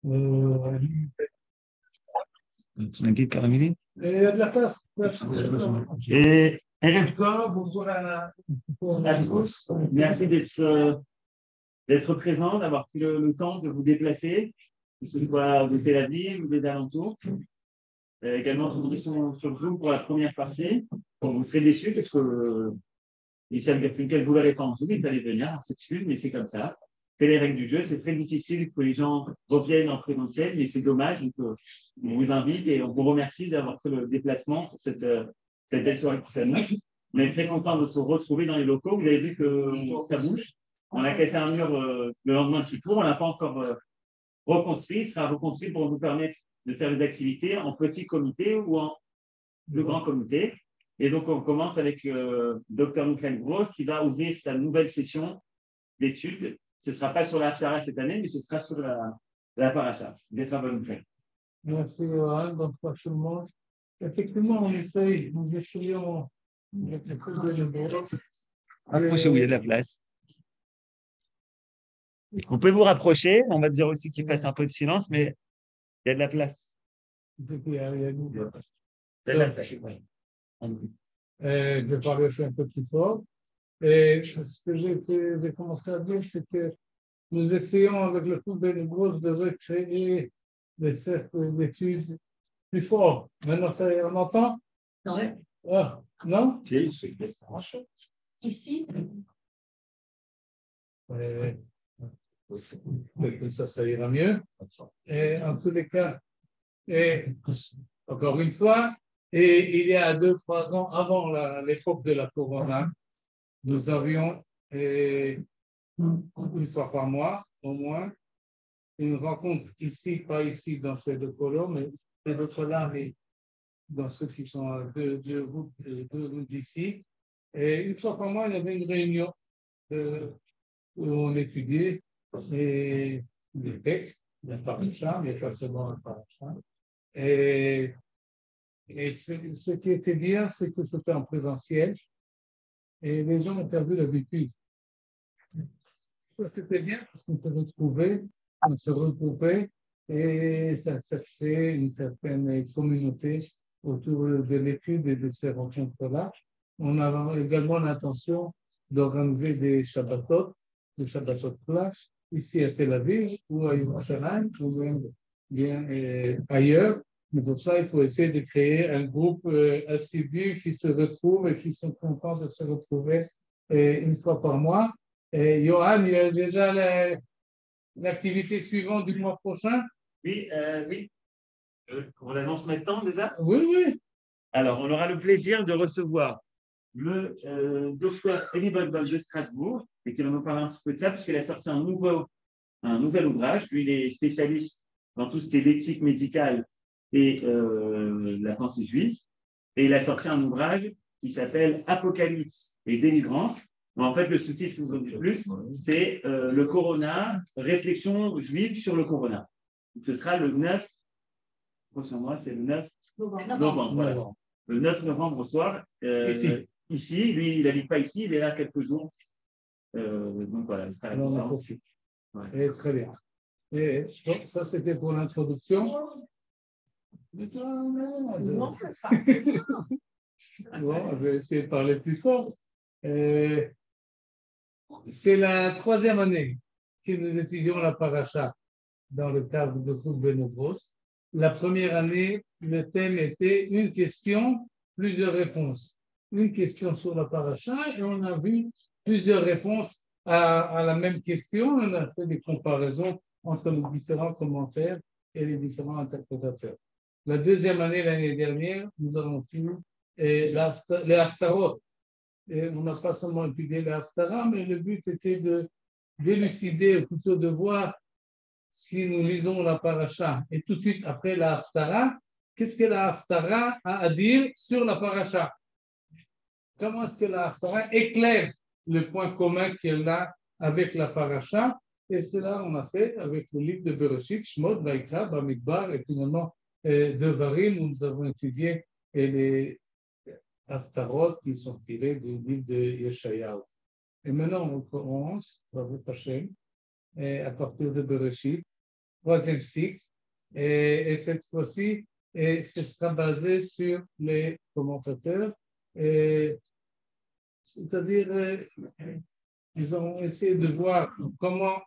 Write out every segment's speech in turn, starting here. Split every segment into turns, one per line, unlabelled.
Tu m'inquiètes, Caramini?
Il y a de la place.
Et RFK, bonjour à tous. Merci d'être présent, d'avoir pris le temps de vous déplacer, que ce soit de Tel Aviv ou des alentours. Également, nous sommes sur Zoom pour la première partie. Bon, vous serez déçus parce que Michel Garfunkel ne voulait pas en Zoom, il fallait venir, c'est excuse, mais c'est comme ça. C'est les règles du jeu. C'est très difficile que les gens reviennent en présentiel, mais c'est dommage. Donc, on vous invite et on vous remercie d'avoir fait le déplacement pour cette belle soirée pour cette nuit. On est très content de se retrouver dans les locaux. Vous avez vu que ça bouge. On a cassé un mur le lendemain de Kippour. On n'a pas encore reconstruit. Il sera reconstruit pour nous permettre de faire des activités en petit comité ou en plus grand comité. Et donc, on commence avec Dr Michael Gross qui va ouvrir sa nouvelle session d'études. Ce ne sera pas sur la Haftara cette année, mais ce sera sur la paracha.
Merci, Yohan. Donc, pas tout le monde. Effectivement, nous essayons
Approchez où il y a de la place. On peut vous rapprocher. On va dire aussi qu'il fasse un peu de silence, mais il y a de la place.
Je vais parler aussi un peu plus fort. Et ce que j'ai commencé à dire, c'est que nous essayons avec le groupe Benigros de recréer des cercles d'études plus forts. Maintenant, on entend?
Non.
Ah, non?
Ici?
Peut-être que ça ira mieux. Et en tous les cas, et encore une fois, et il y a 2-3 ans, avant l'époque de la Corona, nous avions une fois par mois, au moins, une rencontre ici, pas ici dans ces deux colons, mais ces deux là, mais dans ceux qui sont deux routes d'ici. Et une fois par mois, il y avait une réunion où on étudiait les textes, la paracha, mais pas seulement la paracha. Et ce qui était bien, c'est que c'était en présentiel et les gens ont perdu l'habitude. C'était bien parce qu'on se retrouvait et ça crée une certaine communauté autour de l'étude et de ces rencontres-là. On a également l'intention d'organiser des Shabbatot flash, ici à Tel Aviv ou à Yerushalayim ou bien ailleurs. Mais pour ça, il faut essayer de créer un groupe assidu qui se retrouve et qui sont contents de se retrouver une fois par mois. Et Yohan, il y a déjà l'activité suivante du mois prochain?
Oui. On l'annonce maintenant déjà?
Oui.
Alors, on aura le plaisir de recevoir le docteur Elie Boldbol de Strasbourg, et qui va nous parler un petit peu de ça, puisqu'il a sorti un nouvel ouvrage. Lui, il est spécialiste dans tout ce qui est l'éthique médicale et la pensée juive. Et il a sorti un ouvrage qui s'appelle Apocalypse et délivrance. En fait, le sous-titre, je vous en dis plus, c'est le Corona, réflexion juive sur le Corona. Ce sera le 9, prochain mois, c'est le 9 novembre. Voilà. Le 9 novembre au soir. Ici, lui, il n'habite pas ici, il est là quelques jours. Donc voilà,
on en profite. Ouais. Très bien. Et donc, ça, c'était pour l'introduction. Bon, je vais essayer de parler plus fort. C'est la 3e année que nous étudions la paracha dans le cadre de Chut Benogros. La première année, le thème était une question, plusieurs réponses. Une question sur la paracha et on a vu plusieurs réponses à la même question. On a fait des comparaisons entre les différents commentaires et les différents interprétateurs. La 2e année, l'année dernière, nous avons fini les haftarot. Et on n'a pas seulement étudié les haftara, mais le but était de d'élucider, ou plutôt de voir si nous lisons la paracha et tout de suite après la haftara, qu'est-ce que la haftara a à dire sur la paracha? Comment est-ce que la haftara éclaire le point commun qu'elle a avec la paracha? Et cela, on a fait avec le livre de Bereshit, Shmot, Vaikra, Bamidbar, et finalement Devarim, où nous avons étudié les haftarot qui sont tirés du livre de Yeshayahu. Et maintenant, on commence, à partir de Bereshit. troisième cycle. Et cette fois-ci, ce sera basé sur les commentateurs. C'est-à-dire, ils ont essayé de voir comment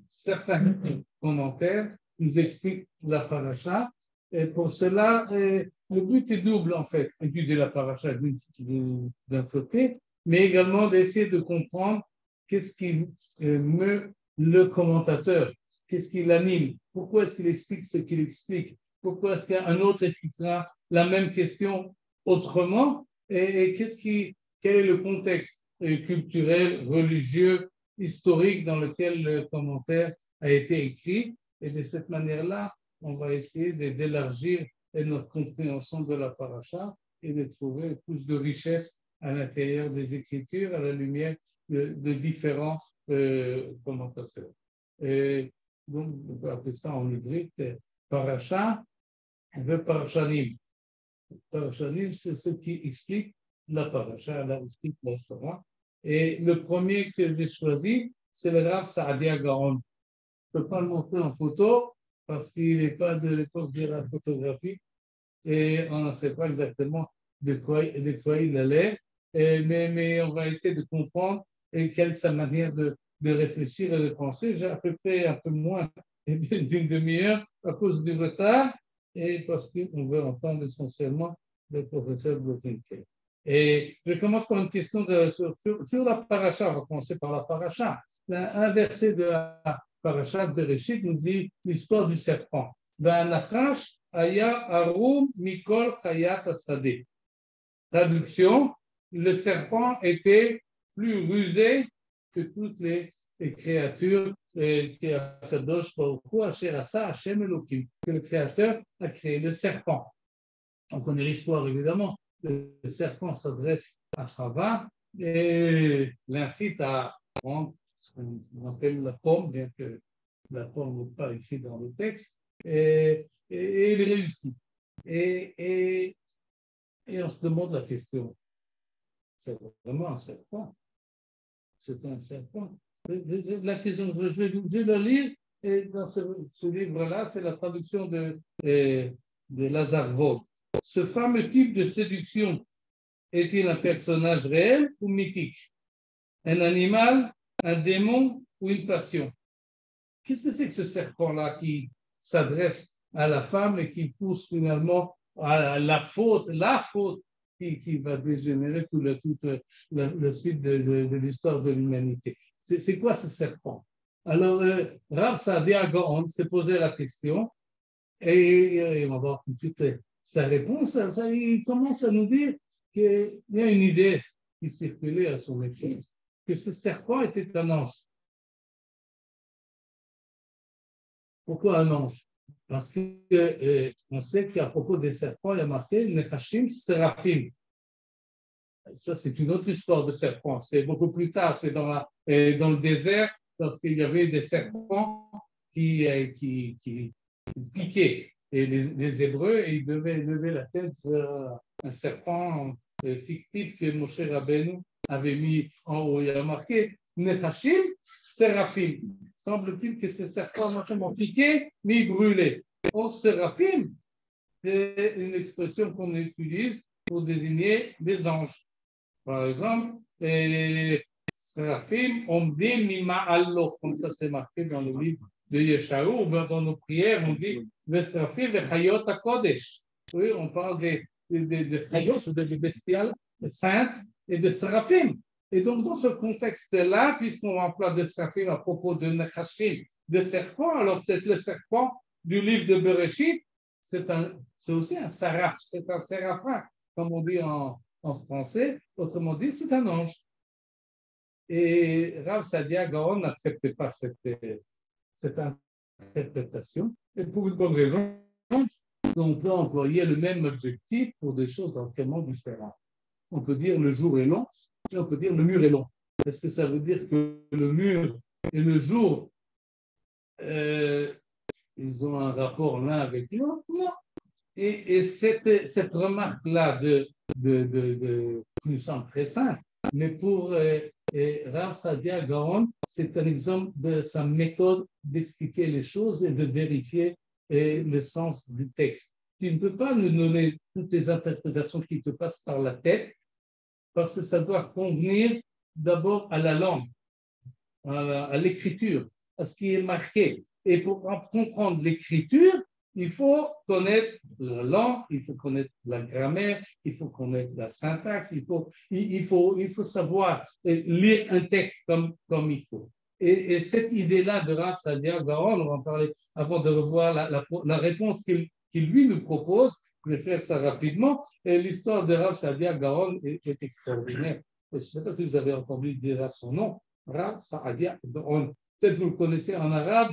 certains commentaires nous expliquent la paracha. Et pour cela, le but est double, en fait, étudier la paracha d'un côté, mais également d'essayer de comprendre qu'est-ce qui meut le commentateur, qu'est-ce qui l'anime, pourquoi est-ce qu'il explique ce qu'il explique, pourquoi est-ce qu'un autre expliquera la même question autrement, et quel est le contexte culturel, religieux, historique dans lequel le commentaire a été écrit. Et de cette manière-là, on va essayer d'élargir notre compréhension de la paracha et de trouver plus de richesse à l'intérieur des Écritures à la lumière de différents commentateurs. Et donc, on peut appeler ça en hébreu paracha, parashanim. Parashanim, c'est ce qui explique la paracha, là explique la Torah. Et le premier que j'ai choisi, c'est le Rav Saadia Gaon. Je ne peux pas le montrer en photo parce qu'il n'est pas de l'époque de la photographie et on ne sait pas exactement de quoi il allait. Mais on va essayer de comprendre quelle est sa manière de réfléchir et de penser. J'ai à peu près un peu moins d'une demi-heure à cause du retard et parce qu'on veut entendre essentiellement le professeur Blofinkel. Et je commence par une question sur la paracha. On va commencer par la paracha. Un verset de la paracha de Bereshit nous dit l'histoire du serpent. Va'anachash aya arum mikol chayat hasadeh. Traduction, le serpent était plus rusé que toutes les créatures que le Créateur a créé. Le serpent. On connaît l'histoire évidemment. Le serpent s'adresse à Chava et l'incite à prendre ce qu'on appelle la pomme, bien que la pomme n'est pas écrite dans le texte, et il réussit. Et on se demande la question, c'est vraiment un serpent? C'est un serpent? La question, je vais le lire, et dans ce livre-là, c'est la traduction de Lazare Vogt. Ce fameux type de séduction est-il un personnage réel ou mythique? Un animal, un démon ou une passion? Qu'est-ce que c'est que ce serpent-là qui s'adresse à la femme et qui pousse finalement à la faute qui va dégénérer toute la suite de l'histoire de l'humanité? C'est quoi ce serpent? Alors, Rav Saadia Gaon s'est posé la question et on va voir tout de suite sa réponse. Il commence à nous dire qu'il y a une idée qui circulait à son époque, que ce serpent était un ange. Pourquoi un ange? Parce qu'on sait qu'à propos des serpents, il y a marqué Nechashim Seraphim. Ça, c'est une autre histoire de serpents. C'est beaucoup plus tard, c'est dans le désert, parce qu'il y avait des serpents qui piquaient. Et les Hébreux, ils devaient lever la tête vers un serpent fictif que Moshe Rabbeinu avait mis en haut. Il y a marqué Nechashim Seraphim. Semble-t-il que ces serpents ont piqué, mais ils brûlaient. Or, Séraphim, c'est une expression qu'on utilise pour désigner des anges. Par exemple, Séraphim, Omdim Mima'allo, comme ça c'est marqué dans le livre de Yeshaou, ou bien dans nos prières, on dit Séraphim de Chayot HaKodesh. Oui, on parle des Chayot, des bestiales saintes, et de Séraphim. Et donc, dans ce contexte-là, puisqu'on emploie de Séraphim à propos de Nechashim, de serpent, alors peut-être le serpent du livre de Bereshit, c'est aussi un saraf, c'est un séraphin, comme on dit en français. Autrement dit, c'est un ange. Et Rav Saadia Gaon n'acceptait pas cette interprétation, et pour une bonne raison. On peut employer le même objectif pour des choses entièrement différentes. On peut dire le jour est long, et on peut dire le mur est long. Est-ce que ça veut dire que le mur et le jour, ils ont un rapport l'un avec l'autre? Non. Et cette remarque-là nous semble très simple. Mais pour Rav Saadia Gaon, c'est un exemple de sa méthode d'expliquer les choses et de vérifier le sens du texte. Tu ne peux pas nous donner toutes les interprétations qui te passent par la tête, parce que ça doit convenir d'abord à la langue, à l'écriture, à ce qui est marqué. Et pour comprendre l'écriture, il faut connaître la langue, il faut connaître la grammaire, il faut connaître la syntaxe, il faut savoir lire un texte comme il faut. Et cette idée-là de Rav Saadia Gaon, on va en parler avant de revoir la réponse qu'il lui nous propose. Je vais faire ça rapidement. Et l'histoire de Rav Saadia Gaon est extraordinaire. Je ne sais pas si vous avez entendu dire son nom, Rav Saadia Gaon. Peut-être vous le connaissez en arabe,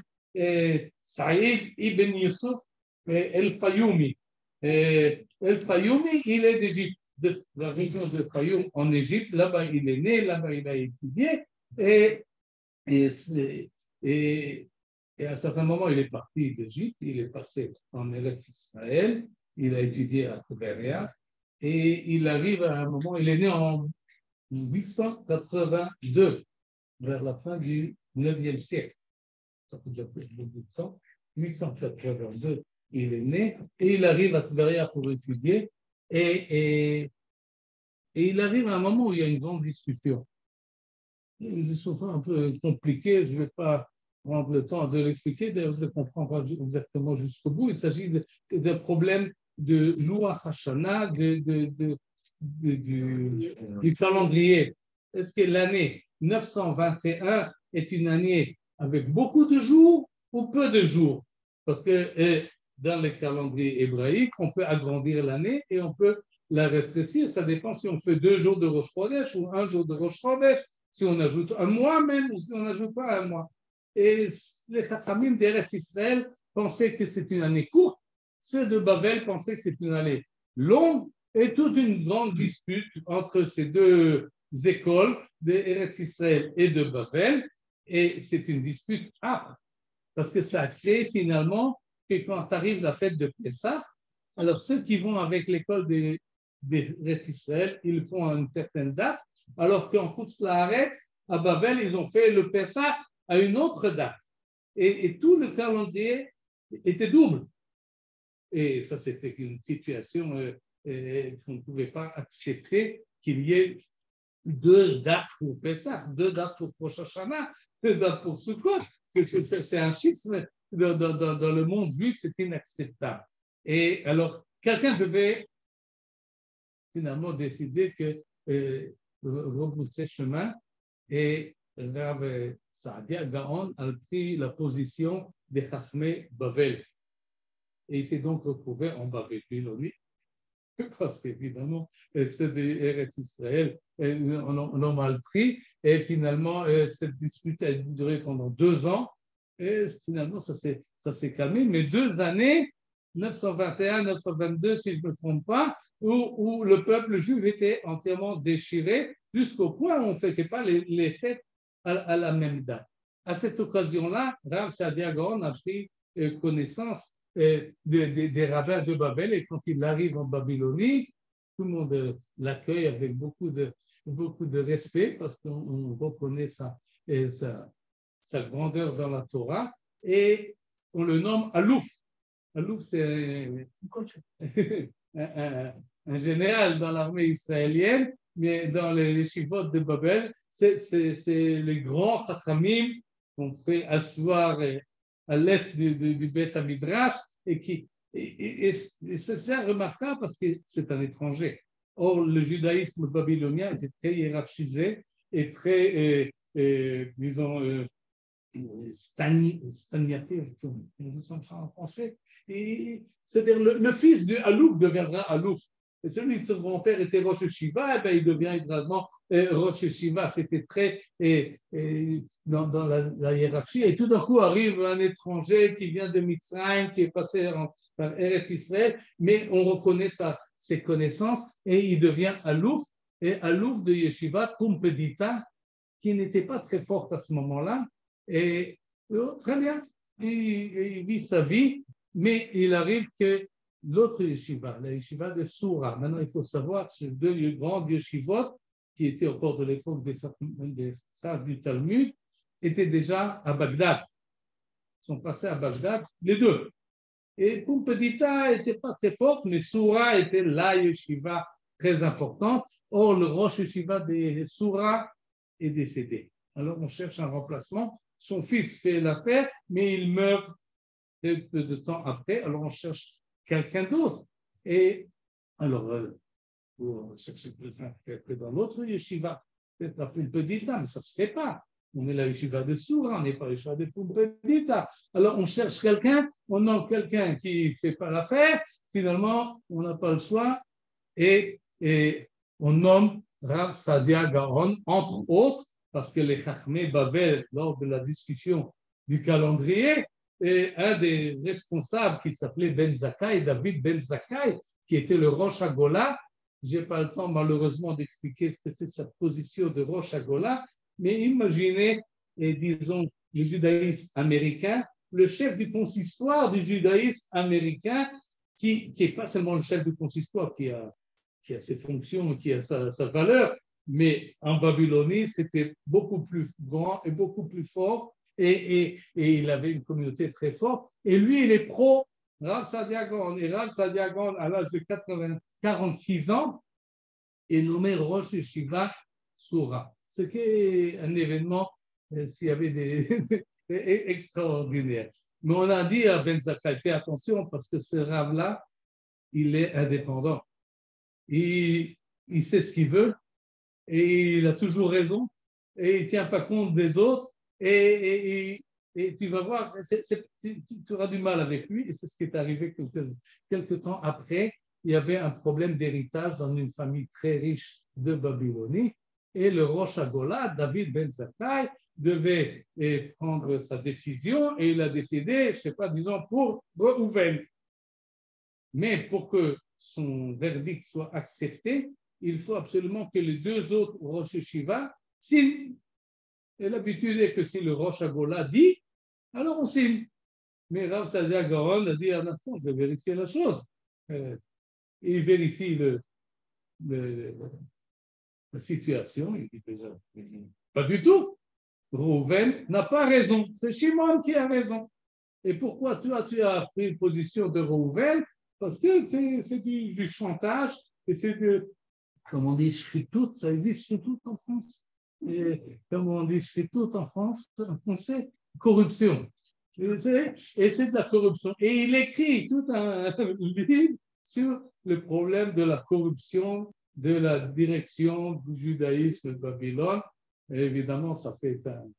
Saïd ibn Yusuf El-Fayoumi. El-Fayoumi, il est d'Égypte, de la région de Fayoum en Égypte. Là-bas, il est né, là-bas, il a étudié. Et à un certain moment, il est parti d'Égypte, il est passé en Eretz Israël, il a étudié à Tveria, et il arrive à un moment, il est né en 882, vers la fin du 9e siècle. Ça fait déjà plus de temps. 882, il est né, et il arrive à Tveria pour étudier, et il arrive à un moment où il y a une grande discussion. Une discussion un peu compliquée, je ne vais pas prendre le temps de l'expliquer, d'ailleurs je ne le comprends pas exactement jusqu'au bout. Il s'agit d'un problème de Loach Hashana, du calendrier. Est-ce que l'année 921 est une année avec beaucoup de jours ou peu de jours? Parce que dans le calendrier hébraïque, on peut agrandir l'année et on peut la rétrécir. Ça dépend si on fait 2 jours de Rosh Chodesh ou 1 jour de Rosh Chodesh, si on ajoute un mois même ou si on n'ajoute pas un mois. Et les Chachamim d'Eretz Israël pensaient que c'est une année courte, ceux de Babel pensaient que c'est une année longue, et toute une grande dispute entre ces deux écoles d'Eretz Israël et de Babel, et c'est une dispute âpre, parce que ça a créé finalement que quand arrive la fête de Pessah, alors ceux qui vont avec l'école d'Eretz Israël, ils font à une certaine date, alors qu'en Chutz La'aretz, à Babel, ils ont fait le Pessah à une autre date. Et tout le calendrier était double. Et ça, c'était une situation qu'on ne pouvait pas accepter qu'il y ait 2 dates pour Pessah, 2 dates pour Rosh Hashanah, 2 dates pour Sukkot. C'est un schisme dans le monde juif, c'est inacceptable. Et alors, quelqu'un devait finalement décider que rebrousser chemin, et Rav Saadia Gaon a pris la position des Chachmei Bavel. Et il s'est donc retrouvé en Babylonie, parce qu'évidemment, ceux d'Eretz Israël en ont mal pris. Et finalement, cette dispute a duré pendant 2 ans. Et finalement, ça s'est calmé. Mais 2 années, 921, 922, si je ne me trompe pas, où le peuple juif était entièrement déchiré, jusqu'au point où on ne fêtait pas les fêtes à la même date. À cette occasion-là, Rav Saadia Gaon a pris connaissance des rabbins de Babel, et quand il arrive en Babylonie, tout le monde l'accueille avec beaucoup de respect, parce qu'on reconnaît sa grandeur dans la Torah, et on le nomme Alouf. Alouf, c'est un général dans l'armée israélienne, mais dans les chivot de Babel, c'est les grands chachamim qu'on fait asseoir à l'est du Beth Midrash, et c'est remarquable parce que c'est un étranger. Or, le judaïsme babylonien était très hiérarchisé et très, disons, stagnaté, en français. C'est-à-dire, le fils de Alouf deviendra Alouf. Et celui de son grand-père était Rosh Yeshiva, et bien il devient également Rosh Yeshiva. C'était très dans la hiérarchie. Et tout d'un coup arrive un étranger qui vient de Mitzrayim, qui est passé par Eretz Israël, mais on reconnaît ses connaissances, et il devient Alouf, et Alouf de Yeshiva, Kumpedita, qui n'était pas très forte à ce moment-là. Et très bien, il vit sa vie, mais il arrive que l'autre yeshiva, la yeshiva de Soura, maintenant il faut savoir, ces 2 grandes yeshivot qui était au cours de l'époque des sages du Talmud, étaient déjà à Bagdad. Ils sont passés à Bagdad, les deux. Et Pumbedita n'était pas très forte, mais Soura était la yeshiva très importante. Or, le Rosh Yeshiva des Soura est décédé. Alors, on cherche un remplacement. Son fils fait l'affaire, mais il meurt peu de temps après. Alors, on cherche quelqu'un d'autre. Et alors, pour chercher quelqu'un dans l'autre yeshiva, peut-être la Pumbedita, mais ça ne se fait pas. On est la yeshiva de Soura, on n'est pas la yeshiva de Pumbedita. Alors, on cherche quelqu'un, on nomme quelqu'un qui ne fait pas l'affaire. Finalement, on n'a pas le choix et on nomme Rav Sadia Gaon, entre autres, parce que les Chachmei Babel, lors de la discussion du calendrier, et un des responsables qui s'appelait Ben Zakkai, David Ben Zakkai, qui était le Rosh Hagolah. Je n'ai pas le temps malheureusement d'expliquer ce que c'est sa position de Rosh Hagolah, mais imaginez, disons, le judaïsme américain, le chef du consistoire du judaïsme américain, qui n'est pas seulement le chef du consistoire, qui a ses fonctions, qui a sa valeur, mais en Babylonie, c'était beaucoup plus grand et beaucoup plus fort, et il avait une communauté très forte. Et lui, il est pro Rav Sadia Gaon. Et Rav Sadia Gaon, à l'âge de 46 ans, est nommé Rosh Yeshiva Soura. Ce qui est un événement, s'il y avait des extraordinaire. Mais on a dit à Ben Zakkai, fais attention parce que ce Rav-là, il est indépendant. Il sait ce qu'il veut et il a toujours raison et il ne tient pas compte des autres et tu vas voir, tu auras du mal avec lui et c'est ce qui est arrivé quelques temps après. Il y avait un problème d'héritage dans une famille très riche de Babylonie et le Rosh Hagolah, David Ben Zakkai, devait prendre sa décision et il a décidé, je ne sais pas, disons, pour Reuven. Mais pour que son verdict soit accepté, il faut absolument que les deux autres Rosh Yeshiva signent. Et l'habitude est que si le Rosh Hagolah dit, alors on signe. Mais Rav Sadia Gaon a dit à l'instant, je vais vérifier la chose. Il vérifie la situation. Il dit déjà, pas du tout. Reuven n'a pas raison. C'est Shimon qui a raison. Et pourquoi toi, tu as pris une position de Reuven? Parce que c'est du chantage et c'est comme on dit, shritout, ça existe shritout en France. Et comme on dit shritout en français, corruption. Et c'est de la corruption. Et il écrit tout un livre sur le problème de la corruption de la direction du judaïsme de Babylone. Et évidemment, ça fait un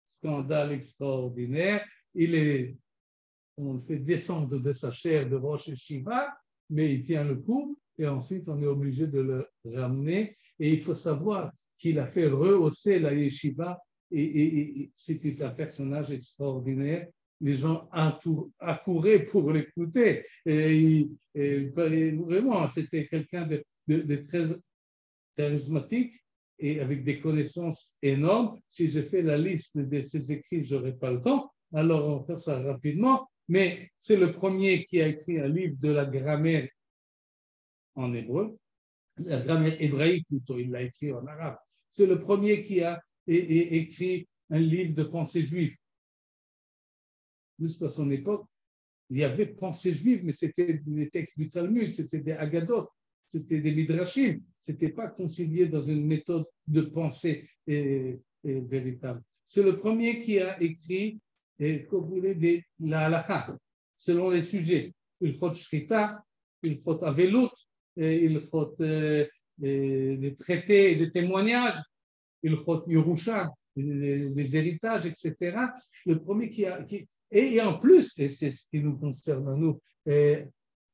scandale extraordinaire. On le fait descendre de sa chair de Rosh Yeshiva, mais il tient le coup. Et ensuite, on est obligé de le ramener. Et il faut savoir qu'il a fait rehausser la yeshiva. Et c'était un personnage extraordinaire. Les gens accouraient pour l'écouter. Et vraiment, c'était quelqu'un de très charismatique et avec des connaissances énormes. Si je fais la liste de ses écrits, je n'aurai pas le temps. Alors, on va faire ça rapidement. Mais c'est le premier qui a écrit un livre de la grammaire en hébreu, la grammaire hébraïque plutôt, il l'a écrit en arabe. C'est le premier qui a écrit un livre de pensée juive. Jusqu'à son époque, il y avait pensée juive, mais c'était des textes du Talmud, c'était des Haggadot, c'était des Midrashim, ce n'était pas concilié dans une méthode de pensée véritable. C'est le premier qui a écrit la halakha, selon les sujets. Il faut shrita, il faut avelut, il faut des traités et des témoignages, il faut Yerusha, des héritages, etc. Le premier et en plus, et c'est ce qui nous concerne à nous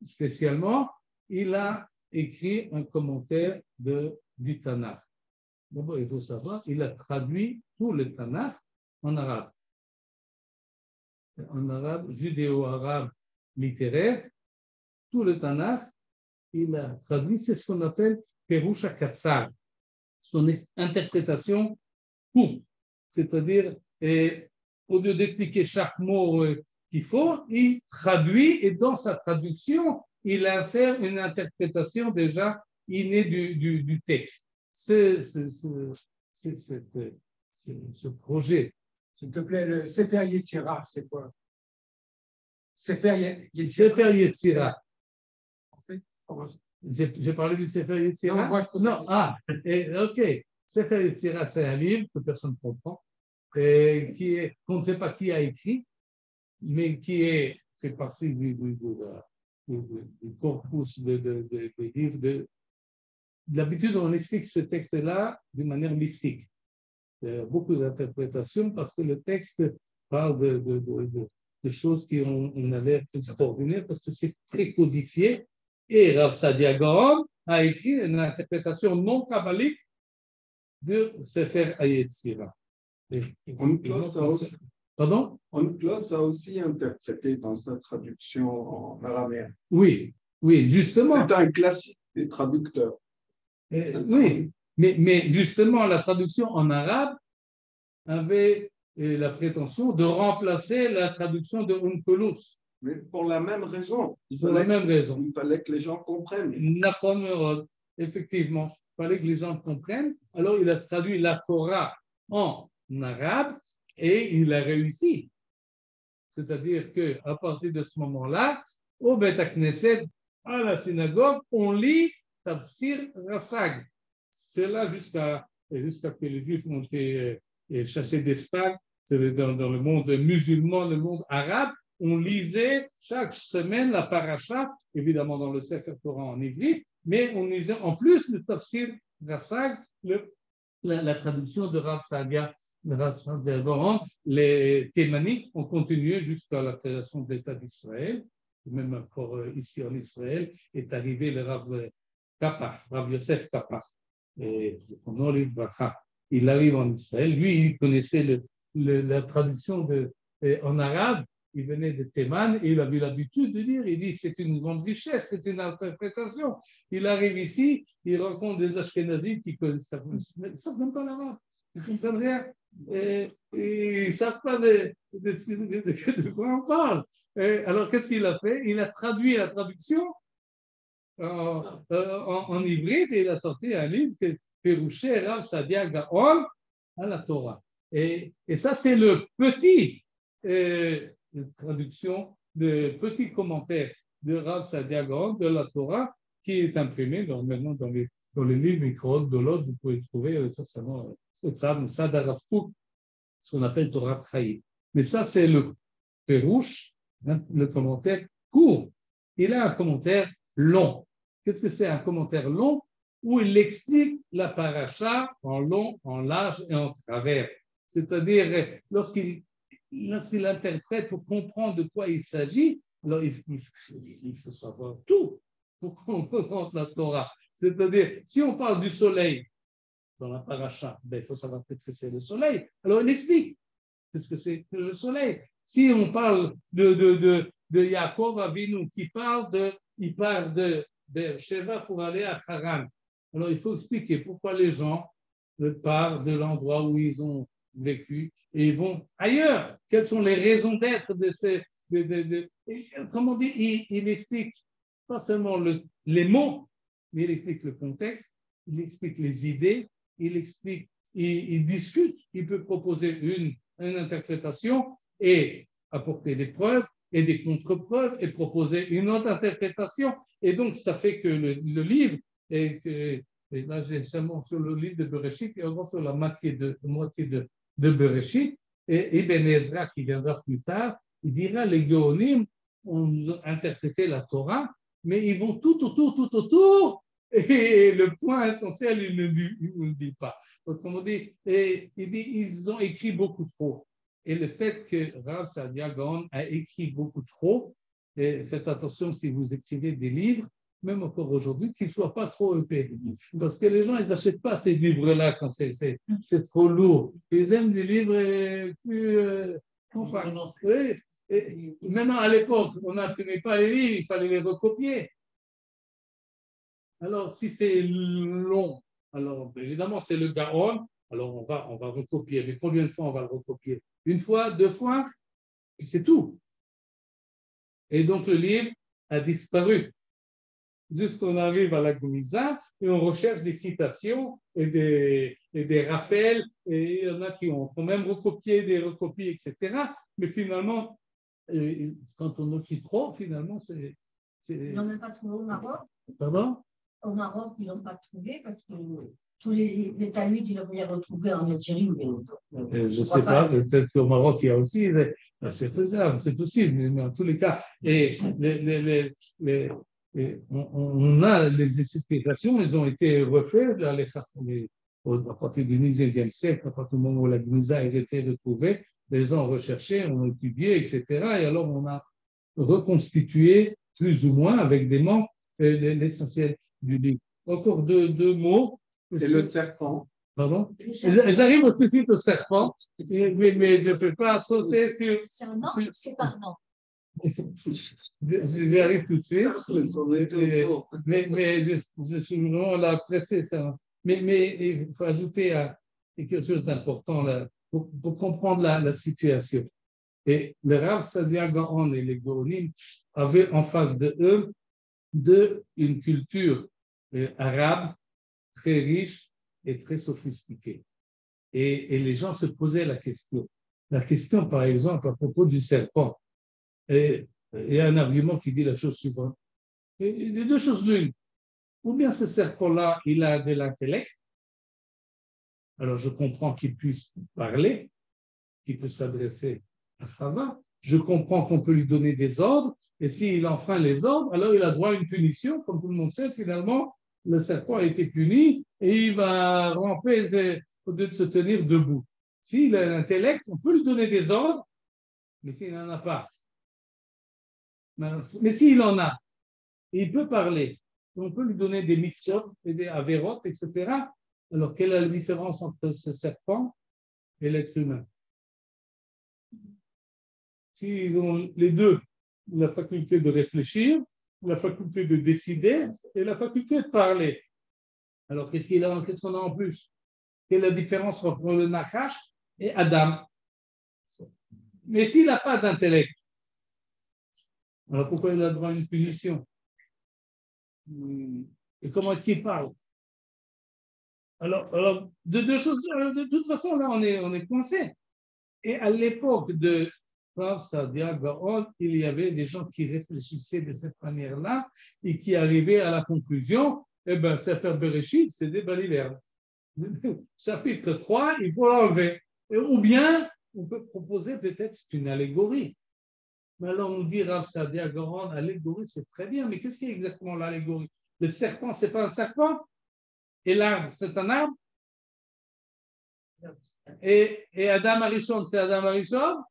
spécialement, il a écrit un commentaire du Tanakh. Bon, il faut savoir, il a traduit tout le Tanakh en arabe judéo-arabe littéraire, tout le Tanakh, il a traduit, c'est ce qu'on appelle Perush HaKatsar, son interprétation courte, c'est-à-dire, au lieu d'expliquer chaque mot qu'il faut, il traduit et dans sa traduction, il insère une interprétation déjà innée du texte. ce projet.
S'il te plaît, le Sefer Yetzira, c'est quoi?
Sefer Yetzira. J'ai parlé du Sefer Yetzira?
Non, moi, je
non. Ok. Sefer Yetzira, c'est un livre que personne ne comprend, qu'on ne sait pas qui a écrit, mais qui fait partie du corpus des livres. D'habitude, on explique ce texte-là d'une manière mystique. Il y a beaucoup d'interprétations parce que le texte parle de choses qui ont l'air extraordinaires parce que c'est très codifié. Et Rav Sadia Gaon a écrit une interprétation non kabbalique de Sefer Yetzira. Pardon?
Onkelos a aussi interprété dans sa traduction en araméen.
Oui, justement.
C'est un classique des traducteurs.
Oui, mais justement, la traduction en arabe avait la prétention de remplacer la traduction de Onkelos.
Mais pour la même raison.
Il
fallait que les gens comprennent.
Effectivement, il fallait que les gens comprennent. Alors, il a traduit la Torah en arabe et il a réussi. C'est-à-dire qu'à partir de ce moment-là, au Beth Knesset, à la synagogue, on lit Tafsir Rassag. C'est là jusqu'à que les Juifs ont été chassés d'Espagne, dans le monde musulman, le monde arabe. On lisait chaque semaine la paracha, évidemment dans le Sefer Torah en hébreu, mais on lisait en plus le Tafsir Rassag, la traduction de Rav Sadia. Les Thémanites ont continué jusqu'à la création de l'État d'Israël. Même encore ici en Israël est arrivé le Rav Kapach, Rav Yosef Kapach. Il arrive en Israël. Lui, il connaissait la traduction en arabe. Il venait de Théman et il avait l'habitude de lire. Il dit c'est une grande richesse, c'est une interprétation. Il arrive ici, il rencontre des Ashkénazim qui ne savent même pas l'arabe. Ils ne comprennent rien. Et ils ne savent pas de quoi on parle. Alors, qu'est-ce qu'il a fait? Il a traduit la traduction en hybride et il a sorti un livre que Pérouché Rav Sadia Gaon à la Torah. Et ça, c'est le petit traduction, le petit commentaire de Rav Sadia Gaon de la Torah qui est imprimé maintenant dans les livres micro-ondes de l'autre. Vous pouvez trouver certainement Sad Arav Kook, ce qu'on appelle Torah Chaim. Mais ça, c'est le Pérouche, le commentaire court. Il a un commentaire long. Qu'est-ce que c'est un commentaire long? Où il explique la paracha en long, en large et en travers. C'est-à-dire, lorsqu'il interprète pour comprendre de quoi il s'agit, alors il faut savoir tout pour comprendre la Torah. C'est-à-dire, si on parle du soleil dans la paracha, il faut savoir ce que c'est le soleil. Alors, il explique ce que c'est le soleil. Si on parle de Yaakov Avinu qui part de Sheva pour aller à Haran, alors il faut expliquer pourquoi les gens partent de l'endroit où ils ont vécu et ils vont ailleurs. Quelles sont les raisons d'être de ces... Autrement dit, il explique pas seulement les mots, mais il explique le contexte, il explique les idées, il discute, il peut proposer une interprétation et apporter des preuves et des contre-preuves et proposer une autre interprétation. Et donc, ça fait que le livre, et là, j'ai seulement sur le livre de Bereshit et encore sur la moitié de Bereshit, et Ibn Ezra, qui viendra plus tard, il dira les Géonim ont interprété la Torah, mais ils vont tout autour, et le point essentiel, il ne le dit pas. Autrement dit, il dit ils ont écrit beaucoup trop. Et le fait que Rav Sadia Gaon a écrit beaucoup trop, et faites attention si vous écrivez des livres, même encore aujourd'hui, qu'ils ne soient pas trop épais. Parce que les gens, ils n'achètent pas ces livres-là quand c'est trop lourd. Ils aiment des livres plus... oui. Et maintenant, à l'époque, on n'imprimait pas les livres, il fallait les recopier. Alors, si c'est long, alors évidemment, c'est le Gaon, alors on va recopier. Mais combien de fois on va le recopier? Une fois, deux fois, et c'est tout. Et donc, le livre a disparu. jusqu'on arrive à la Gmisa et on recherche des citations et des rappels. Et il y en a qui ont quand même recopié des recopies, etc. Mais finalement, quand on écrit trop, finalement, c'est.
Ils n'ont même pas trouvé au Maroc.
Pardon?
Au Maroc, ils n'ont pas trouvé parce que tous les Talmuds, ils l'ont bien retrouvé en Algérie.
Je ne sais pas, peut-être qu'au Maroc, il y a aussi. C'est faisable, c'est possible, mais en tous les cas. Et on a les explications, elles ont été refaites à partir du 19e siècle, à partir du moment où la Gnisa a été retrouvée, les gens ont recherché, ont étudié, etc. Et alors, on a reconstitué plus ou moins avec des manques l'essentiel du livre. Encore deux mots.
Et le serpent.
Pardon? J'arrive aussi suite au serpent, mais je ne peux pas sauter sur.
C'est un ange ou c'est pas un ange?
J'y arrive tout de suite. Mais je suis vraiment là pressé. Ça. Mais il faut ajouter quelque chose d'important là, pour comprendre la situation. Et le Rav Sadia Gaon et les Gaonim avaient en face de eux une culture arabe très riche et très sophistiquée. Et les gens se posaient la question. La question, par exemple, à propos du serpent. Et il y a un argument qui dit la chose suivante. Il y a deux choses l'une. Ou bien ce serpent-là, il a de l'intellect. Alors, je comprends qu'il puisse parler, qu'il peut s'adresser à Chava. Je comprends qu'on peut lui donner des ordres. Et s'il enfreint les ordres, alors il a droit à une punition. Comme tout le monde sait, finalement, le serpent a été puni et il va ramper au lieu de se tenir debout. S'il a l'intellect, on peut lui donner des ordres, mais s'il n'en a pas. Mais s'il en a, il peut parler. On peut lui donner des mitzvot et des avérotes, etc. Alors, quelle est la différence entre ce serpent et l'être humain? S'ils ont les deux, la faculté de réfléchir, la faculté de décider et la faculté de parler. Alors, qu'est-ce qu'on a en plus? Quelle est la différence entre le Nachash et Adam? Mais s'il n'a pas d'intellect, alors pourquoi il a droit à une punition? Et comment est-ce qu'il parle? Alors deux choses, de toute façon, là, on est coincé. Et à l'époque de Rav Sadia Gaon, il y avait des gens qui réfléchissaient de cette manière-là et qui arrivaient à la conclusion, eh bien, Sefer Bereshit, c'est des balivernes. Chapitre 3, il faut l'enlever. Ou bien, on peut proposer peut-être une allégorie. Mais alors, on dit Rav Sadia Gaon, allégorie, c'est très bien, mais qu'est-ce qu'est exactement l'allégorie? Le serpent, ce n'est pas un serpent? Et l'arbre, c'est un arbre? Et Adam Arishon, c'est Adam Arishon?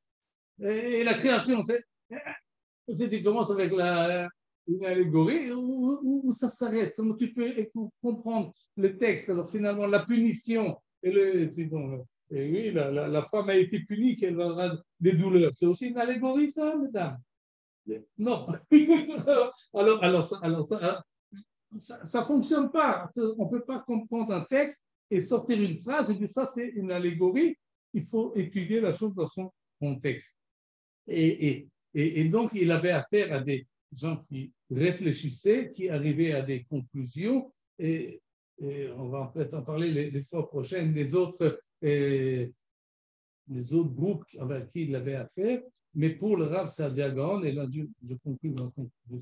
Et la création, tu commences avec une allégorie où ça s'arrête. Comment tu peux comprendre le texte? Alors finalement, la punition, et oui, la femme a été punie, qu'elle aura des douleurs. C'est aussi une allégorie, ça, mesdames? Non. alors ça ne fonctionne pas. On ne peut pas comprendre un texte et sortir une phrase et dire ça, c'est une allégorie. Il faut étudier la chose dans son contexte. Et donc, il avait affaire à des gens qui réfléchissaient, qui arrivaient à des conclusions, et on va peut-être en parler les fois prochaines, les autres groupes avec qui il avait affaire. Mais pour le Rav Sadia Gaon, et là, je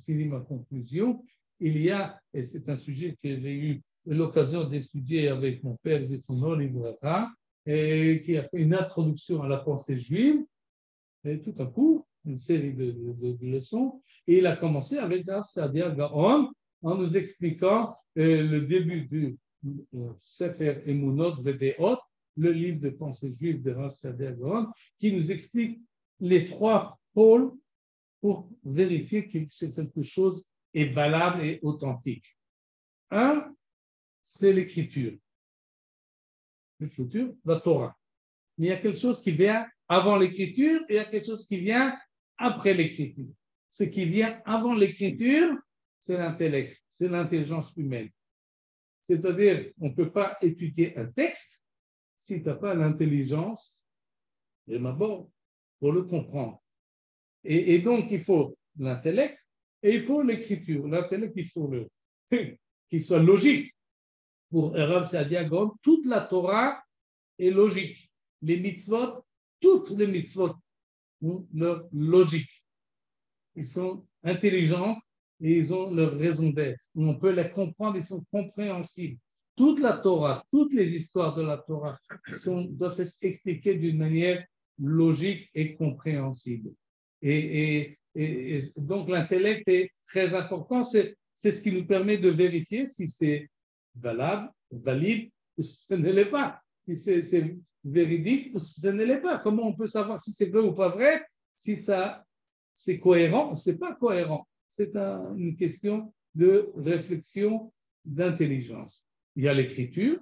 finis ma conclusion, il y a, et c'est un sujet que j'ai eu l'occasion d'étudier avec mon père Zéphonol Ibrahim, qui a fait une introduction à la pensée juive, et tout à coup, une série de leçons, et il a commencé avec Rav Sadia Gaon en nous expliquant le début du Sefer Emunot Vedeot, le livre de pensée juive de Rav Sadia Gaon, qui nous explique les trois pôles pour vérifier que c'est quelque chose est valable et authentique. Un, c'est l'écriture. L'écriture, la Torah. Mais il y a quelque chose qui vient avant l'écriture et il y a quelque chose qui vient après l'écriture. Ce qui vient avant l'écriture, c'est l'intellect, c'est l'intelligence humaine. C'est-à-dire, on ne peut pas étudier un texte si tu n'as pas l'intelligence, et d'abord, pour le comprendre. Et donc, il faut l'intellect et il faut l'écriture. L'intellect, il faut qui soit logique. Pour Rav Saadia Gaon, toute la Torah est logique. Les mitzvot, toutes les mitzvot ont leur logique. Ils sont intelligents et ils ont leur raison d'être. On peut les comprendre, ils sont compréhensibles. Toute la Torah, toutes les histoires de la Torah doivent être expliquées d'une manière logique et compréhensible. Et donc l'intellect est très important. C'est ce qui nous permet de vérifier si c'est valide ou si ce ne l'est pas. Si c'est véridique ou si ce ne l'est pas. Comment on peut savoir si c'est vrai ou pas vrai, si ça c'est cohérent ou c'est pas cohérent. C'est une question de réflexion, d'intelligence. Il y a l'écriture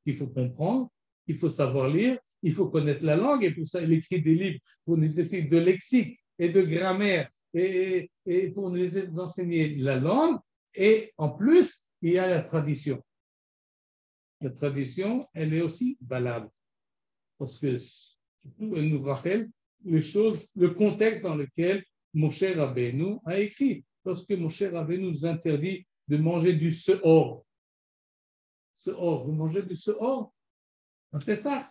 qu'il faut comprendre, il faut savoir lire, il faut connaître la langue, et pour ça, il écrit des livres pour nous écrire de lexique et de grammaire, et pour nous enseigner la langue, et en plus, il y a la tradition. La tradition, elle est aussi valable, parce que elle nous rappelle les choses, le contexte dans lequel Moshe Rabbeinu a écrit. Lorsque Moshe Rabbeinu nous interdit de manger du seor. Seor, vous mangez du seor? Après ça,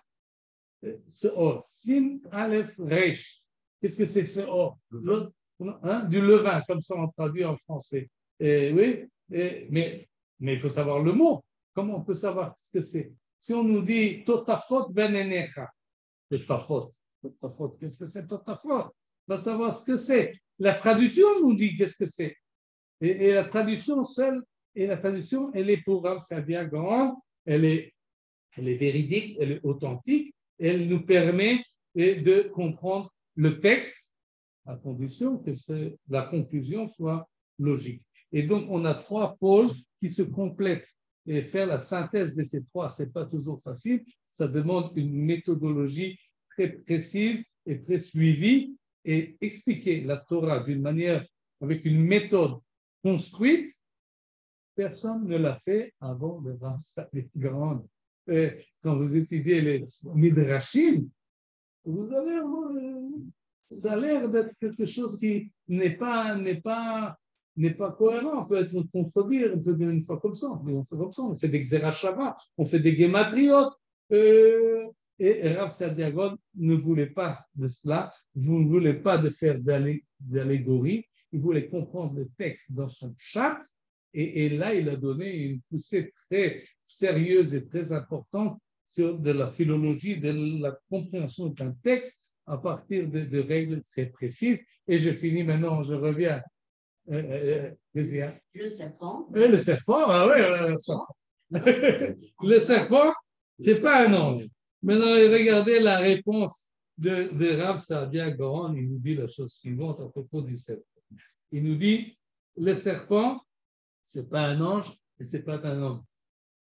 seor, sin aleph resh. Qu'est-ce que c'est seor? Du levain, comme ça on traduit en français. Oui, mais il faut savoir le mot. Comment on peut savoir ce que c'est? Si on nous dit totafot ben enecha, totafot, qu'est-ce que c'est totafot? On va savoir ce que c'est. La traduction nous dit qu'est-ce que c'est. Et la traduction seule, elle est pour Rav Saadia Gaon, elle est véridique, elle est authentique, elle nous permet de comprendre le texte à condition que la conclusion soit logique. Et donc, on a trois pôles qui se complètent. Et faire la synthèse de ces trois, ce n'est pas toujours facile. Ça demande une méthodologie très précise et très suivie. Et expliquer la Torah d'une manière, avec une méthode construite, personne ne l'a fait avant le Rav Saadia Gaon. Quand vous étudiez les Midrashim, vous avez, ça a l'air d'être quelque chose qui n'est pas cohérent. On peut être contredire, on peut dire une fois comme ça, mais on fait comme ça, on fait des Xerashava, on fait des Gematriot. Et Rav Saadia Gaon ne voulait pas de cela, vous ne voulez pas de faire d'allégorie, il voulait comprendre le texte dans son chat, et là il a donné une poussée très sérieuse et très importante sur de la philologie, de la compréhension d'un texte à partir de règles très précises. Et je finis maintenant, je reviens.
Le serpent.
Le serpent, ah oui, le serpent, c'est pas un ange. Maintenant, regardez la réponse de Rav Saadia Gaon. Il nous dit la chose suivante à propos du serpent. Il nous dit, le serpent, c'est pas un ange et c'est pas un homme.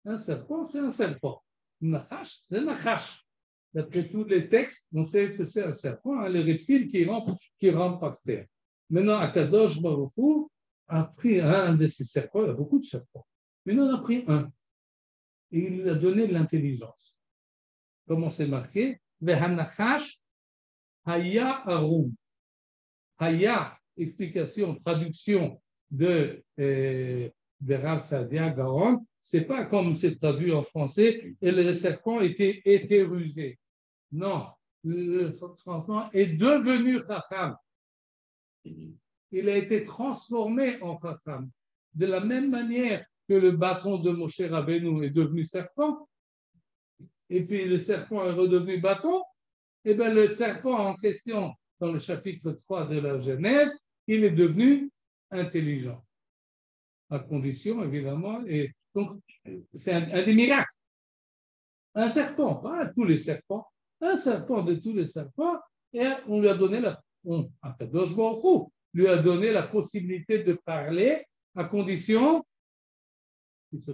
Un serpent, c'est un serpent. Nachash, c'est un nachash. D'après tous les textes, on sait que c'est un serpent, hein, le reptile qui rampe par terre. Maintenant, Akadosh Baruch Hu a pris un de ces serpents, il y a beaucoup de serpents. Maintenant, on a pris un. Et il lui a donné de l'intelligence. Comment c'est marqué? Vehanachash haya arum. Haya, explication, traduction de Rav Saadia Gaon, c'est pas comme c'est traduit en français, et le serpent était éthérusé. Non, le serpent est devenu Chacham. Il a été transformé en Chacham. De la même manière que le bâton de Moshe Rabbeinu est devenu serpent, et puis le serpent est redevenu bâton, et bien le serpent en question, dans le chapitre 3 de la Genèse, il est devenu intelligent. À condition, évidemment, et donc c'est un des miracles. Un serpent, pas tous les serpents, un serpent de tous les serpents, et on lui a donné Akadosh Baruch Hu lui a donné la possibilité de parler à condition qu'il se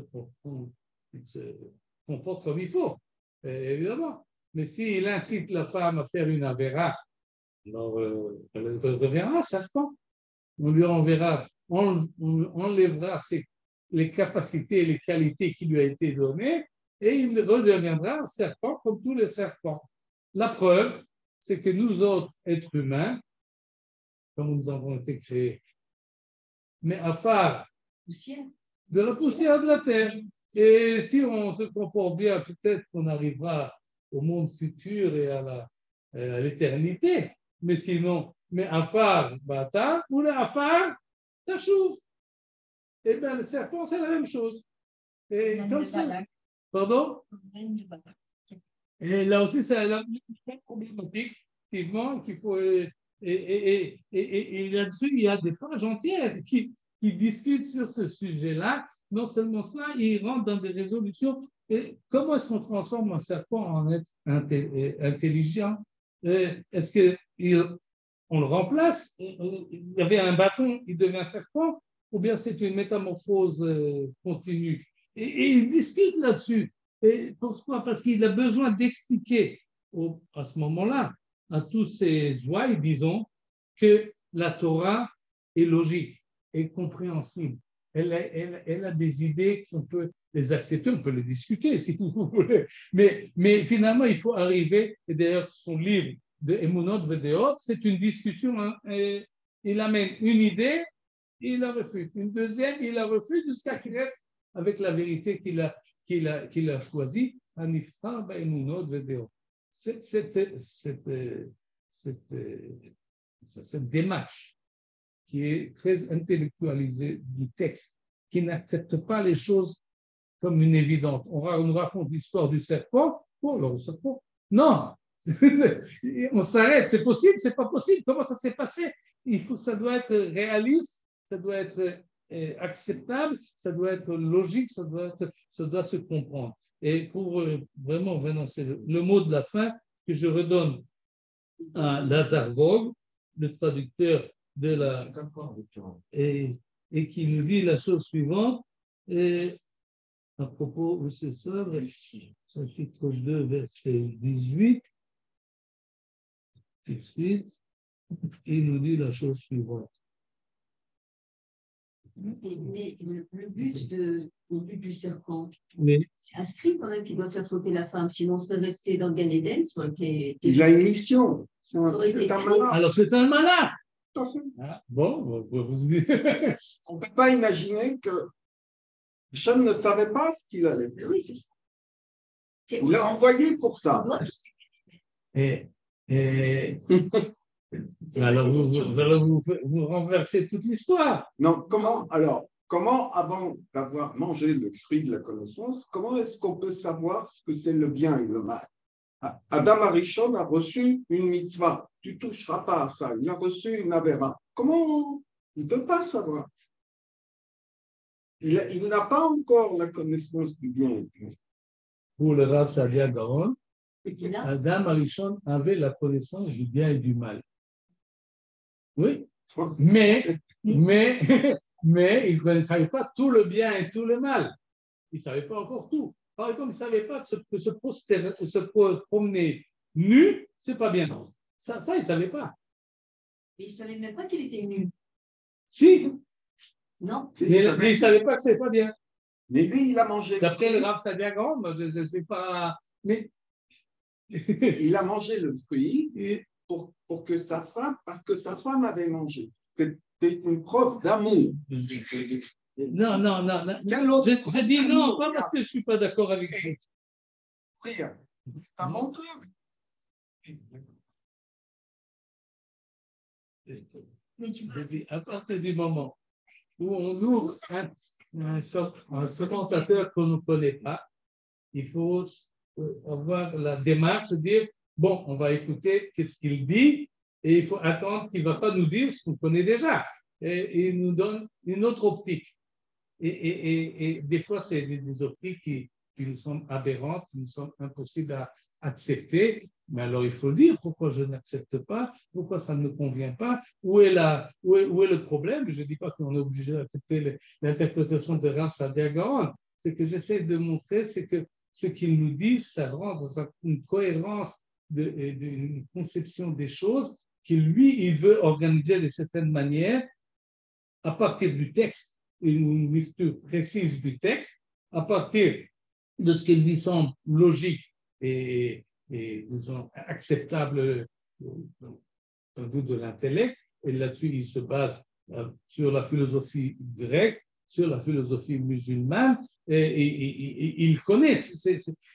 comporte comme il faut, évidemment. Mais s'il incite la femme à faire une avéra, alors elle reviendra serpent. On lui enverra, on enlèvera les capacités et les qualités qui lui a été données, et il redeviendra un serpent comme tous les serpents. La preuve, c'est que nous autres, êtres humains, comme nous avons été créés, mais à part
poussière.
De la poussière de la terre. Et si on se comporte bien, peut-être qu'on arrivera au monde futur et à l'éternité. Mais sinon, mais afar bata ou le afar tachouv. Eh bien, le serpent, c'est la même chose. Et comme ça, pardon? Et là aussi, c'est la même problématique, effectivement, qu'il faut. Et là-dessus, il y a des pages entières qui discutent sur ce sujet-là. Non seulement cela, ils rentrent dans des résolutions. Et comment est-ce qu'on transforme un serpent en être intelligent? Est-ce qu'on le remplace? Il y avait un bâton, il devient un serpent, ou bien c'est une métamorphose continue? Et ils discutent là-dessus. Et pourquoi? Parce qu'il a besoin d'expliquer à ce moment-là à tous ces ouailles, disons, que la Torah est logique, est compréhensible. Elle a des idées qu'on peut les accepter, on peut les discuter si vous voulez. Mais finalement, il faut arriver, et d'ailleurs, son livre de Emunot Vedeot, c'est une discussion. Hein, il amène une idée, il la refuse. Une deuxième, il la refuse jusqu'à qu'il reste avec la vérité qu'il a choisie. Anifra Emunot Vedeot. Cette démarche qui est très intellectualisée du texte, qui n'accepte pas les choses comme une évidente. On nous raconte l'histoire du serpent. Oh, alors le serpent. Non, on s'arrête. C'est possible, c'est pas possible. Comment ça s'est passé? Ça doit être réaliste, ça doit être acceptable, ça doit être logique, ça doit se comprendre. Et pour vraiment, c'est le mot de la fin que je redonne à Lazare Vogue, le traducteur de la et qui nous dit la chose suivante. À propos de ce sort, chapitre 2, verset 18, tout de suite, il nous dit la chose suivante.
Mais le but du serpent,
Oui.
c'est inscrit quand même qu'il doit faire sauter la femme, sinon on serait resté dans le Gan Eden.
Il a une mission. C'est un malin.
Alors c'est un malin. Ah, bon, vous dites.
On ne peut pas imaginer que Hachem ne savait pas ce qu'il allait faire.
Oui, c'est ça.
Il l'a envoyé pour ça.
Alors vous renversez toute l'histoire.
Non, comment avant d'avoir mangé le fruit de la connaissance, comment est-ce qu'on peut savoir ce que c'est le bien et le mal? Adam Arishon a reçu une mitzvah. Tu ne toucheras pas à ça. Il a reçu une avéra. Comment il ne peut pas savoir? Il n'a pas encore la connaissance du bien et du mal.
Pour le Rav Sadia Gaon, Adam Arishon avait la connaissance du bien et du mal. Oui, mais il ne savait pas tout le bien et tout le mal. Il ne savait pas encore tout. Par exemple, il ne savait pas que se promener nu, ce n'est pas bien. Ça il ne savait pas.
Mais il ne savait même pas qu'il était nu.
Si.
Non.
Mais il ne savait pas que ce n'est pas bien.
Mais lui, il a mangé.
D'après le Rav Sadia Gaon, je ne sais pas. Mais
il a mangé le fruit pour que sa femme, parce que sa femme avait mangé. C'était une preuve d'amour.
Non. Je dis non, pas parce que je ne suis pas d'accord avec vous.
Prière. T'as montré.
Je dis, à partir du moment où on ouvre un commentateur qu'on ne connaît pas, il faut avoir la démarche de dire, bon, on va écouter qu'est-ce qu'il dit, et il faut attendre qu'il ne va pas nous dire ce qu'on connaît déjà, et il nous donne une autre optique. Et des fois, c'est des optiques qui nous semblent aberrantes, qui nous semblent impossibles à accepter. Mais alors, il faut dire pourquoi je n'accepte pas, pourquoi ça ne me convient pas, où est le problème. Je ne dis pas qu'on est obligé d'accepter l'interprétation de Rav Sadia Gaon. Ce que j'essaie de montrer, c'est que ce qu'il nous dit, ça rentre dans une cohérence d'une conception des choses qu'il, lui, il veut organiser de certaines manières à partir du texte, une lecture précise du texte, à partir de ce qui lui semble logique et disons, acceptable au bout de l'intellect. Et là-dessus, il se base sur la philosophie grecque sur la philosophie musulmane, et il connaît.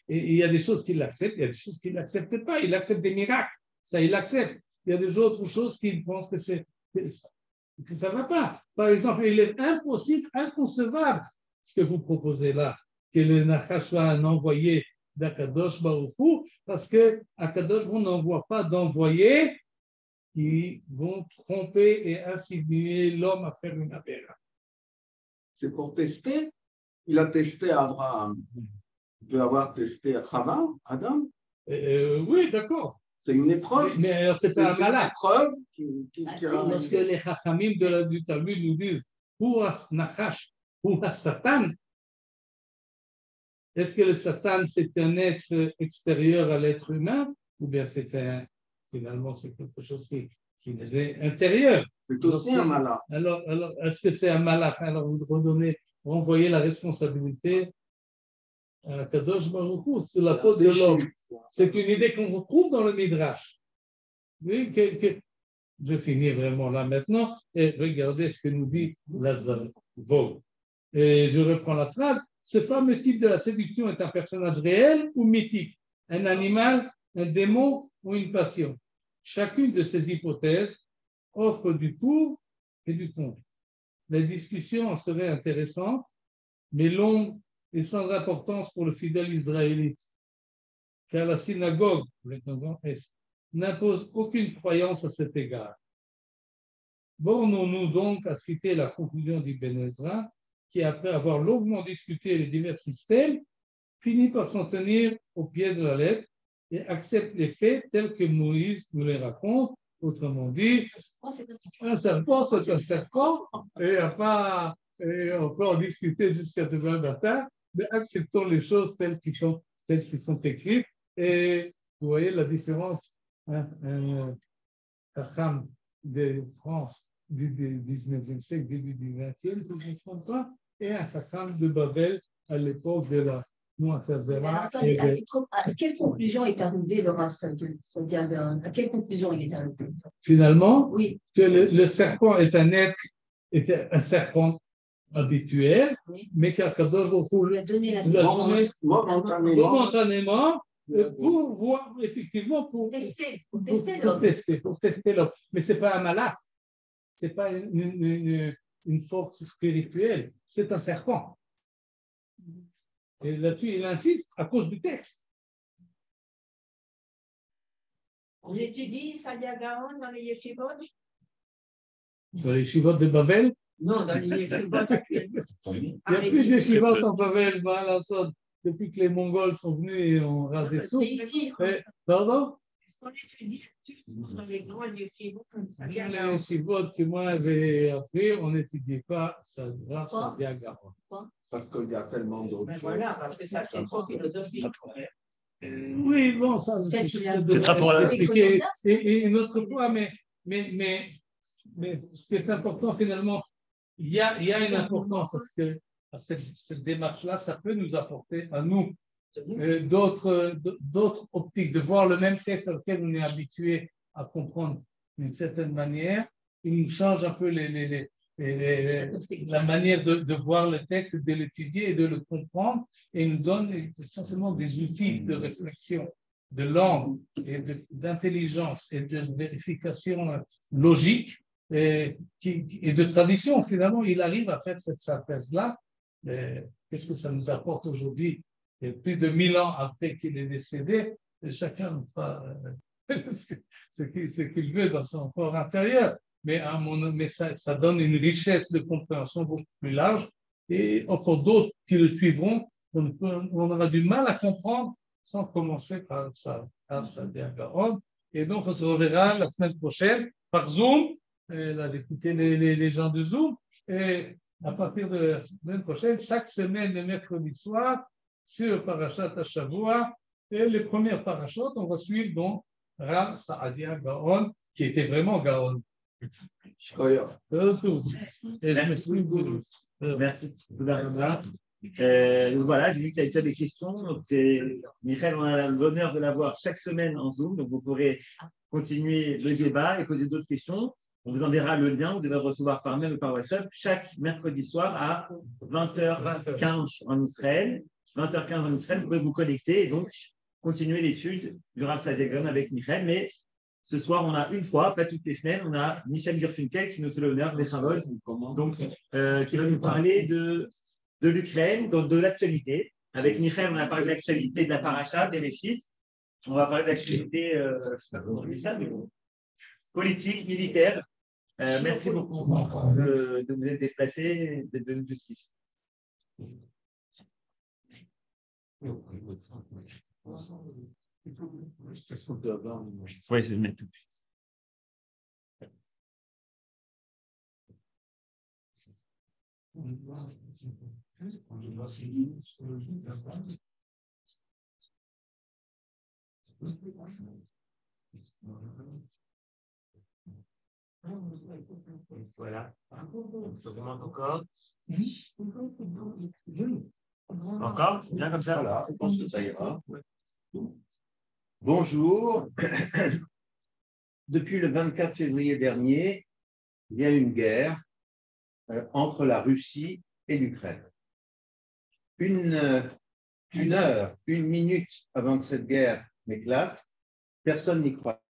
Il y a des choses qu'il accepte, il y a des choses qu'il n'accepte pas. Il accepte des miracles, ça il accepte. Il y a des autres choses qu'il pense que ça ne va pas. Par exemple, il est impossible, inconcevable, ce que vous proposez là, que le Nachash soit un envoyé d'Akadosh Baruch Hu, parce que Akadosh Baruch Hu n'envoie pas d'envoyés qui vont tromper et insinuer l'homme à faire une affaire.
C'est pour tester. Il a testé Abraham. Il peut avoir testé Chava, Adam.
Oui, d'accord.
C'est une épreuve.
Mais alors, c'est pas un malade.
Épreuve
Parce que les Chachamim du Talmud nous disent Huas Nachash, Huas Satan. Est-ce que le Satan, c'est un être extérieur à l'être humain ou bien finalement, c'est quelque chose qui est intérieur?
C'est aussi un malade.
Alors, est-ce que c'est un malade? Alors, vous renvoyez la responsabilité à Kadosh Baruch Hu sur la faute de l'homme. C'est une idée qu'on retrouve dans le Midrash. Oui, je finis vraiment là maintenant et regardez ce que nous dit Lazare Vog. Et je reprends la phrase. Ce fameux type de la séduction est un personnage réel ou mythique, un animal, un démon ou une passion. Chacune de ces hypothèses offre du pour et du contre. La discussion en serait intéressante, mais longue et sans importance pour le fidèle israélite, car la synagogue, n'impose aucune croyance à cet égard. Bornons-nous donc à citer la conclusion d'Ibn Ezra, qui, après avoir longuement discuté les divers systèmes, finit par s'en tenir au pied de la lettre et accepte les faits tels que Moïse nous les raconte. Autrement dit, un serpent, c'est un serpent, et on peut en discuter jusqu'à demain matin, mais acceptons les choses telles qu'elles sont écrites. Et vous voyez la différence, un Chacham de France du 19e siècle, début du 20e, si je ne me trompe pas, et un Chacham de Babel à l'époque de la Mu'tazila.
À quelle conclusion est arrivé le Rav C'est-à-dire, à quelle conclusion il est arrivé?
Finalement,
oui.
Que le serpent est était un serpent habituel, oui. Mais qu'Akadosh Baruch Hu lui a donné momentanément pour voir, effectivement, pour tester l'homme. Mais ce n'est pas un malade, ce n'est pas une force spirituelle, c'est un serpent. Et là-dessus, il insiste à cause du texte.
On étudie Sadia Gaon dans les yeshivot?
Dans les yeshivot de Babel?
Non, dans les yeshivot.
Il n'y a plus de yeshivot en Babel, depuis que les Mongols sont venus et ont rasé tout.
Ici,
pardon?
Est-ce qu'on étudie dans les grands yeshivot comme ça?
Les yeshivot que moi j'avais appris, on n'étudie pas Sadia Gaon.
Parce qu'il y a tellement d'autres choses.
Voilà, parce que ça c'est trop philosophique.
Oui, bon, ça
sera pour
expliquer une autre fois, mais ce qui est important finalement, il y a une importance à cette démarche-là, ça peut nous apporter à nous d'autres optiques, de voir le même texte à lequel on est habitué à comprendre d'une certaine manière, il nous change un peu la manière de voir le texte, de l'étudier et de le comprendre, et nous donne essentiellement des outils de réflexion, de langue, et d'intelligence et de vérification logique et de tradition. Finalement, il arrive à faire cette synthèse-là. Qu'est-ce que ça nous apporte aujourd'hui? Plus de 1000 ans après qu'il est décédé, chacun ce qu'il veut dans son corps intérieur. Mais ça donne une richesse de compréhension beaucoup plus large et encore d'autres qui le suivront. On aura du mal à comprendre sans commencer par Sadia Gaon. Et donc, on se reverra la semaine prochaine par Zoom. Là, j'écoutais les gens de Zoom. Et à partir de la semaine prochaine, chaque semaine, le mercredi soir, sur Parashat Hashavua, et les premières parachutes, on va suivre donc Rav Sadia Gaon, qui était vraiment Gaon.
Merci. Voilà, j'ai vu que tu as déjà des questions. Donc, Michael, on a l'honneur de l'avoir chaque semaine en Zoom. Donc, vous pourrez continuer le débat et poser d'autres questions. On vous enverra le lien, vous devez le recevoir par mail ou par WhatsApp chaque mercredi soir à 20h15 en Israël. 20h15 en Israël, vous pouvez vous connecter et donc continuer l'étude du Rav Saadia Gaon avec Michael. Mais ce soir, on a une fois, pas toutes les semaines, on a Michel Gerfinkel qui nous fait l'honneur des symboles, donc qui va nous parler de l'Ukraine, donc de l'actualité. Avec Michael, on a parlé de l'actualité de la paracha, des Réchites. On va parler de l'actualité politique, militaire. Merci beaucoup de vous être déplacés et d'être venus jusqu'ici. Oui, je vais le mettre tout de suite. Voilà. Ça demande encore. Encore? C'est bien comme ça?
Voilà, je pense que ça ira. Bonjour. Depuis le 24 février dernier, il y a une guerre entre la Russie et l'Ukraine. Une heure, une minute avant que cette guerre n'éclate, personne n'y croit.